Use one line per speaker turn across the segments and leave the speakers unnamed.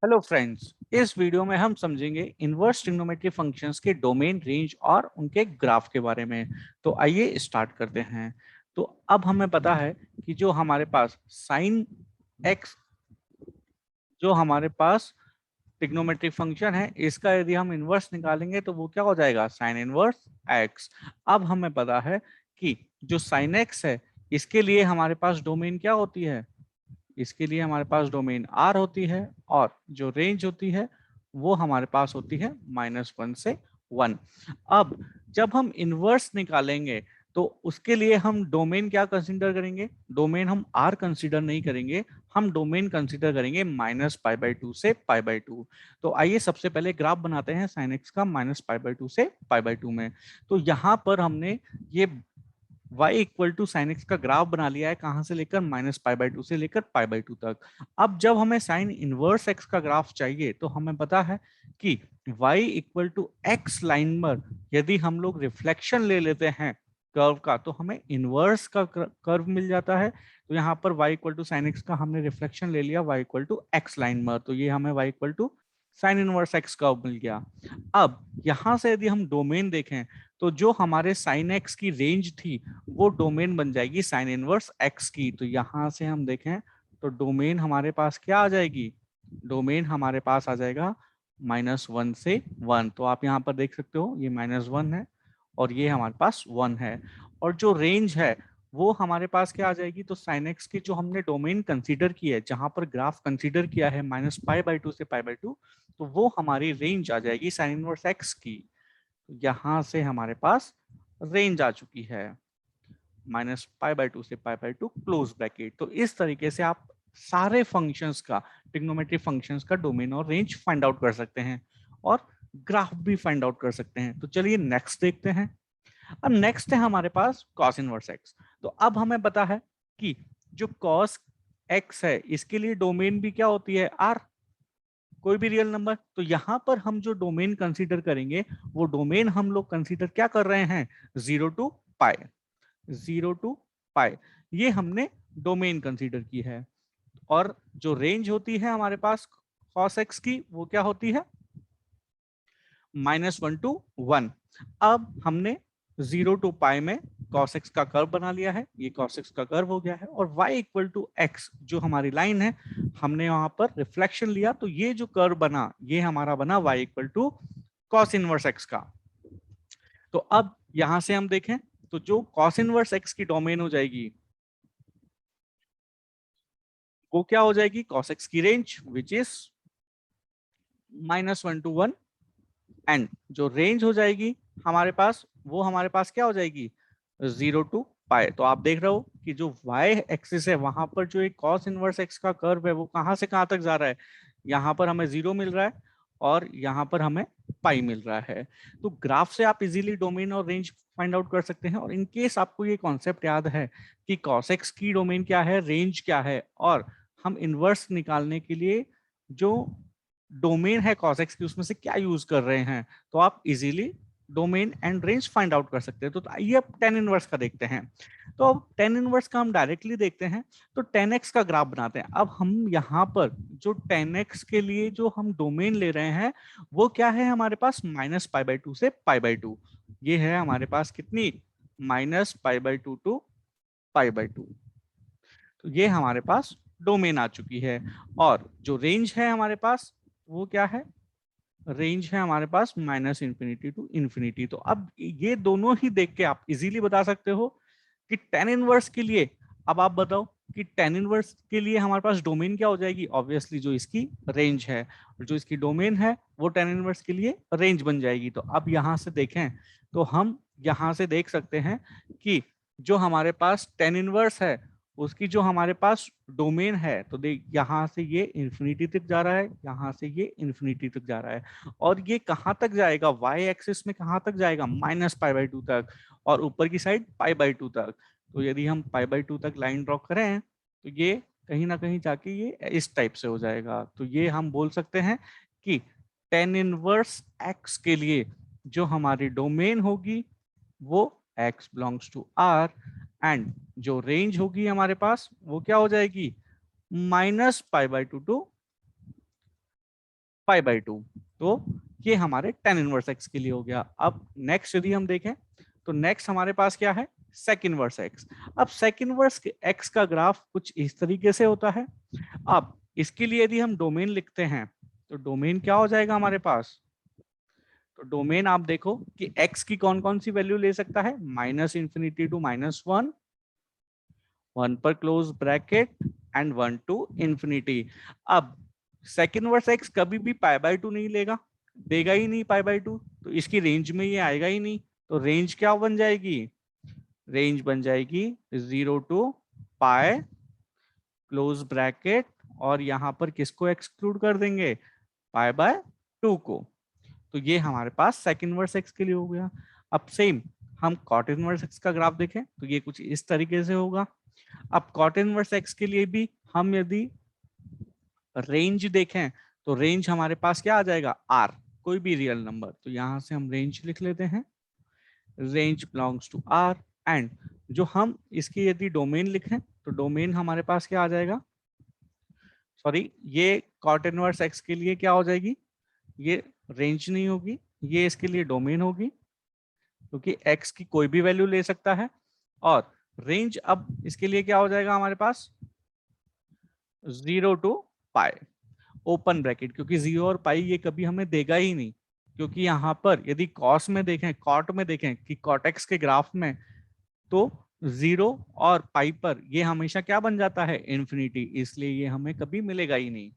Hello friends, इस video में हम समझेंगे इनवर्स ट्रिग्नोमेट्री फंक्शंस के डोमेन, रेंज और उनके ग्राफ के बारे में। तो आइए स्टार्ट करते हैं। तो अब हमें पता है कि जो हमारे पास साइन एक्स, जो हमारे पास ट्रिग्नोमेट्रिक फंक्शन है, इसका यदि हम इनवर्स निकालेंगे तो वो क्या हो जाएगा, साइन इनवर्स एक्स। अब हमें पता है कि जो साइन एक्स है, इसके लिए हमारे पास डोमेन क्या होती है, इसके लिए हमारे पास डोमेन आर होती है और जो रेंज होती है वो हमारे पास होती है -1 से 1। अब जब हम इनवर्स निकालेंगे तो उसके लिए हम डोमेन क्या कंसीडर करेंगे, डोमेन हम आर कंसीडर नहीं करेंगे, हम डोमेन कंसीडर करेंगे -π/2 से π/2। तो आइए सबसे पहले ग्राफ बनाते हैं साइन एक्स का -π/2 से π/2 में। तो यहाँ पर हमने ये y equal to sine x का ग्राफ बना लिया है, कहां से लेकर -π/2 से लेकर π/2 तक। अब जब हमें साइन इनवर्स x का ग्राफ चाहिए तो हमें पता है कि y equal to x line पर यदि हम लोग रिफ्लेक्शन ले लेते हैं कर्व का तो हमें इनवर्स का कर्व मिल जाता है। तो यहाँ पर y equal to sine x का हमने रिफ्लेक्शन ले लिया y equal to x line पर, तो ये हमें y equal to sine inverse x curve मिल गया। अब यहां से यदि हम डोमेन देखें तो जो हमारे साइन एक्स की रेंज थी वो डोमेन बन जाएगी साइन इनवर्स एक्स की। तो यहां से हम देखें तो डोमेन हमारे पास क्या आ जाएगी, डोमेन हमारे पास आ जाएगा -1 से 1। तो आप यहाँ पर देख सकते हो ये -1 है और ये हमारे पास 1 है। और जो रेंज है वो हमारे पास क्या आ जाएगी, तो साइन एक्स की जो हमने डोमेन कंसीडर की है, जहां पर ग्राफ कंसीडर किया है -π/2 से π/2, तो वो हमारी रेंज आ जाएगी साइन इनवर्स एक्स की। यहां से हमारे पास रेंज आ चुकी है -π/2 से π/2 क्लोज ब्रैकेट। तो इस तरीके से आप सारे फंक्शंस का, ट्रिग्नोमेट्री फंक्शंस का डोमेन और रेंज फाइंड आउट कर सकते हैं और ग्राफ भी फाइंड आउट कर सकते हैं। तो चलिए नेक्स्ट देखते हैं। अब नेक्स्ट है हमारे पास कॉस इनवर्स एक्स। तो अब हमें पता है कि जो कॉस एक्स है इसके लिए डोमेन भी क्या होती है, आर, कोई भी रियल नंबर। तो यहां पर हम जो डोमेन कंसीडर करेंगे वो डोमेन हम लोग कंसीडर क्या कर रहे हैं, 0 टू पाई, 0 टू पाई, ये हमने डोमेन कंसीडर की है। और जो रेंज होती है हमारे पास cos x की वो क्या होती है, -1 टू 1। अब हमने 0 टू पाई में cos x का कर्व बना लिया है, ये cos x का कर्व हो गया है। और y इक्वल टू x जो हमारी लाइन है, हमने वहां पर रिफ्लेक्शन लिया, तो ये जो कर्व बना ये हमारा बना y equal to cos inverse x का। तो अब यहां से हम देखें तो जो cos इनवर्स x की डोमेन हो जाएगी वो क्या हो जाएगी, cos x की range which is -1 to 1। And जो रेंज हो जाएगी हमारे पास वो हमारे पास क्या हो जाएगी, 0 टू पाई। तो आप देख रहे हो कि जो y एक्सिस है वहां पर जो एक cos इनवर्स x का कर्व है वो कहां से कहां तक जा रहा है, यहाँ पर हमें 0 मिल रहा है और यहाँ पर हमें पाई मिल रहा है। तो ग्राफ से आप इजीली डोमेन और रेंज फाइंड आउट कर सकते हैं। और इन केस आपको ये कॉन्सेप्ट याद है कि cos x की डोमेन क्या है, रेंज क्या है, और हम इनवर्स निकालने के लिए जो डोमेन है cos x की उसमें से क्या यूज कर रहे हैं, तो आप easily domain and range find out कर सकते हैं। तो आइए अब टेन इनवर्स का देखते हैं। तो अब टेन इनवर्स का हम डायरेक्टली देखते हैं। तो 10x का ग्राफ बनाते हैं। अब हम यहाँ पर जो 10x के लिए जो हम डोमेन ले रहे हैं वो क्या है हमारे पास, -π/2 से π/2। ये है हमारे पास कितनी, -π/2 टू π/2। तो ये हमारे पास डोमेन आ चुकी है। और जो रेंज है हमारे पास वो क्या है, रेंज है हमारे पास -∞ टू इन्फिनिटी। तो अब ये दोनों ही देख के आप इजीली बता सकते हो कि टेन इनवर्स के लिए, अब आप बताओ कि टेन इनवर्स के लिए हमारे पास डोमेन क्या हो जाएगी, ऑब्वियसली जो इसकी रेंज है, और जो इसकी डोमेन है वो टेन इनवर्स के लिए रेंज बन जाएगी। तो अब यहां से देखें तो हम यहां से देख सकते हैं कि जो हमारे पास टेन इनवर्स है उसकी जो हमारे पास डोमेन है, तो देख यहाँ से ये इन्फिनिटी तक जा रहा है, यहाँ से ये इन्फिनिटी तक जा रहा है। और ये कहाँ तक जाएगा, वाई एक्सिस में कहाँ तक जाएगा, -π/2 तक, और ऊपर की साइड π/2 तक। तो यदि हम π/2 तक लाइन ड्रॉ करें तो ये कहीं ना कहीं जाके ये इस टाइप से हो जाएगा। तो ये हम बोल सकते हैं कि टेन इनवर्स एक्स के लिए जो हमारी डोमेन होगी वो x belongs to r, and जो रेंज होगी हमारे पास वो क्या हो जाएगी, -π/2 टू π/2। तो ये हमारे tan इनवर्स x के लिए हो गया। अब नेक्स्ट यदि हम देखें तो नेक्स्ट हमारे पास क्या है, sec इनवर्स x। अब sec इनवर्स x का ग्राफ कुछ इस तरीके से होता है। अब इसके लिए यदि हम डोमेन लिखते हैं तो डोमेन क्या हो जाएगा हमारे पास, तो डोमेन आप देखो कि x की कौन कौन सी वैल्यू ले सकता है, -∞ to -1, 1 पर close bracket and 1 to infinity. अब sec इनवर्स x कभी भी π/2 नहीं लेगा, देगा ही नहीं π/2, तो इसकी रेंज में ये आएगा ही नहीं। तो रेंज क्या बन जाएगी, रेंज बन जाएगी 0 टू पाई क्लोज ब्रैकेट, और यहां पर किसको एक्सक्लूड कर देंगे, π/2 को। तो ये हमारे पास sec इनवर्स x के लिए हो गया। अब सेम हम cot इनवर्स x का ग्राफ देखें तो ये कुछ इस तरीके से होगा। अब cot इनवर्स x के लिए भी हम यदि रेंज देखें तो रेंज हमारे पास क्या आ जाएगा, r, कोई भी रियल नंबर। तो यहां से हम रेंज लिख लेते हैं, range belongs to r। And जो हम इसकी यदि डोमेन लिखें तो डोमेन हमारे पास क्या आ जाएगा, सॉरी, ये cot इनवर्स x के लिए क्या हो जाएगी, ये रेंज नहीं होगी, ये इसके लिए डोमेन होगी, क्योंकि x की कोई भी वैल्यू ले सकता है। और रेंज अब इसके लिए क्या हो जाएगा हमारे पास, 0 टू पाई ओपन ब्रैकेट, क्योंकि 0 और पाई ये कभी हमें देगा ही नहीं। क्योंकि यहाँ पर यदि कॉस में देखें, कॉट में देखें कि कॉट एक्स के ग्राफ में, तो 0 और पाई पर ये हमेशा क्या बन जाता है, इन्फिनिटी, इसलिए ये हमें कभी मिलेगा ही नहीं।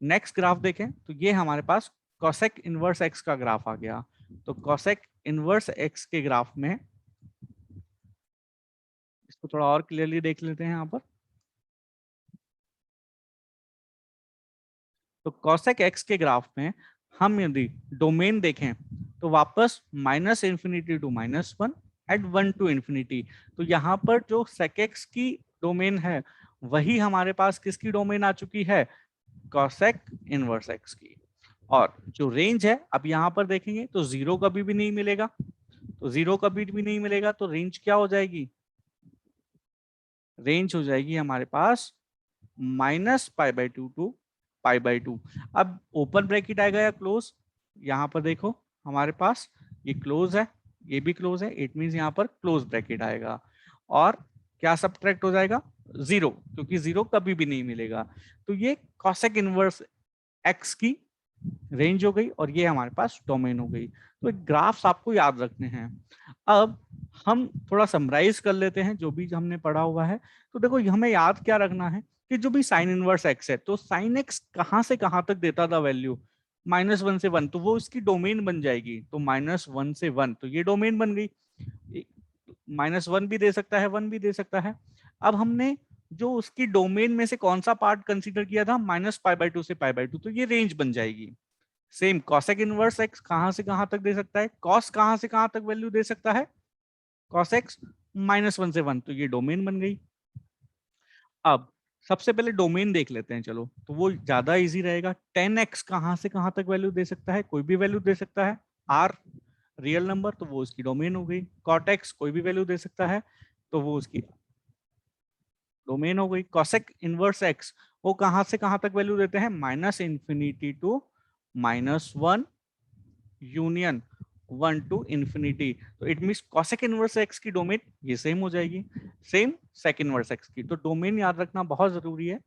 नेक्स्ट ग्राफ देखें तो ये हमारे पास कॉसेक इनवर्स एक्स का ग्राफ आ गया। तो कॉसेक इनवर्स एक्स के ग्राफ में, इसको थोड़ा और क्लियरली देख लेते हैं यहाँ पर। तो कॉसेक एक्स के ग्राफ में हम यदि डोमेन देखें तो वापस -∞ टू -1 एट 1 टू इंफिनिटी। तो यहाँ पर जो सेक एक्स की डोमेन है वही हमारे पास किसकी डोमेन आ चुकी है, कॉसेक इनवर्स एक्स की। और जो रेंज है अब यहाँ पर देखेंगे तो 0 कभी भी नहीं मिलेगा, तो 0 कभी भी नहीं मिलेगा, तो रेंज क्या हो जाएगी, रेंज हो जाएगी हमारे पास -π/2 टू π/2। अब ओपन ब्रैकेट आएगा या क्लोज, यहाँ पर देखो हमारे पास ये क्लोज है, ये भी क्लोज है, इट मींस यहाँ पर क्लोज ब्रैकेट आएगा। और क्या सब्ट्रैक्ट हो जाएगा, 0, क्योंकि 0 कभी भी नहीं मिलेगा। तो ये कॉसेक इनवर्स एक्स की रेंज हो गई और ये हमारे पास डोमेन हो गई। तो ग्राफ्स आपको याद रखने हैं। अब हम थोड़ा समराइज कर लेते हैं जो भी हमने पढ़ा हुआ है। तो देखो हमें याद क्या रखना है कि जो भी साइन इनवर्स एक्स है, तो साइन एक्स कहां से कहां तक देता था वैल्यू, -1 से 1, तो वो इसकी डोमेन बन जाएगी। तो -1 से 1, तो ये डोमेन बन गई। -1 भी दे सकता है, 1 भी दे सकता है। अब हमने जो उसकी डोमेन में से कौन सा पार्ट कंसीडर किया था, -π/2 से π/2, तो ये रेंज बन जाएगी। सेम कॉसेक इनवर्स एक्स कहां से कहां तक दे सकता है, कॉस कहां से कहां तक वैल्यू दे सकता है, कॉस एक्स -1 से 1, तो ये डोमेन बन गई। अब सबसे पहले डोमेन देख लेते हैं, चलो, तो वो ज्यादा इजी रहेगा। 10x कहां से कहां तक वैल्यू दे सकता है, कोई भी वैल्यू दे सकता है, r रियल नंबर, तो वो उसकी डोमेन हो गई। cot x कोई भी वैल्यू दे सकता है, तो वो उसकी डोमेन हो गई। cosec इनवर्स x वो कहां से कहां तक वैल्यू देते हैं, -∞ टू -1 यूनियन 1 टू इंफिनिटी। तो it means cosec inverse x की डोमेन ये सेम हो जाएगी, सेम sec इनवर्स x की। तो डोमेन याद रखना बहुत जरूरी है,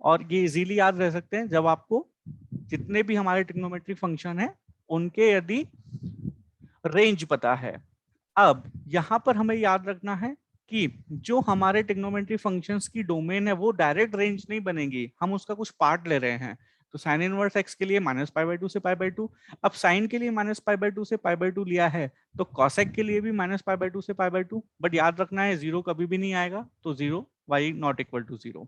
और ये इजीली याद रह सकते हैं जब आपको जितने भी हमारे ट्रिग्नोमेट्रिक फंक्शन है उनके यदि रेंज पता है। अब यहाँ पर हमें याद रखना है कि जो हमारे ट्रिग्नोमेट्रिक फंक्शंस की डोमेन है वो डायरेक्ट रेंज नहीं बनेगी, हम उसका कुछ पार्ट ले रहे हैं। तो साइन इनवर्स एक्स के लिए -π/2 से π/2। अब साइन के लिए -π/2 से π/2 लिया है, तो कॉसेक के लिए भी -π/2 से π/2, बट याद रखना है 0 कभी भी नहीं आएगा, तो 0 y नॉट इक्वल टू 0।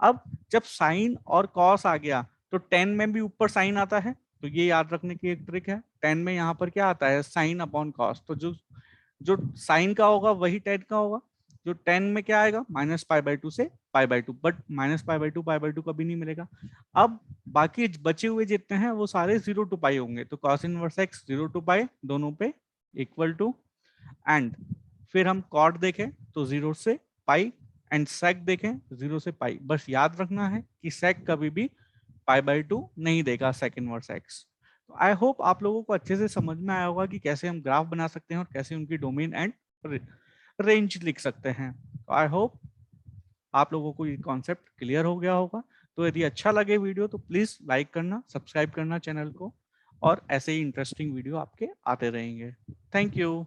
अब जब साइन और कॉस आ गया तो 10 में भी ऊपर साइन आता है, तो ये याद रखने की एक ट्रिक है। 10 में यहाँ पर क्या आता है, साइन अपॉन कॉस, तो जो जो साइन का होगा वही 10 का होगा। जो 10 में क्या आएगा, -π/2 से π/2, बट -π/2 π/2 कभी नहीं मिलेगा। अब बाकी बचे हुए जितने हैं वो सारे 0 टू पाई होंगे, तो cos इनवर्स x 0 टू पाई दोनों पे इक्वल टू। एंड फिर हम कॉट देखें तो 0 से पाई, एंड सेक देखें 0 से पाई। बस याद रखना है कि सेक कभी भी π/2 नहीं देगा सेक इनवर्स x। तो आई होप आप लोगों को अच्छे से समझ में आया होगा कि कैसे हम ग्राफ बना सकते हैं और कैसे उनकी डोमेन एंड रेंज लिख सकते हैं। तो आई होप आप लोगों को ये कॉन्सेप्ट क्लियर हो गया होगा। तो यदि अच्छा लगे वीडियो तो प्लीज लाइक करना, सब्सक्राइब करना चैनल को, और ऐसे ही इंटरेस्टिंग वीडियो आपके आते रहेंगे। Thank you.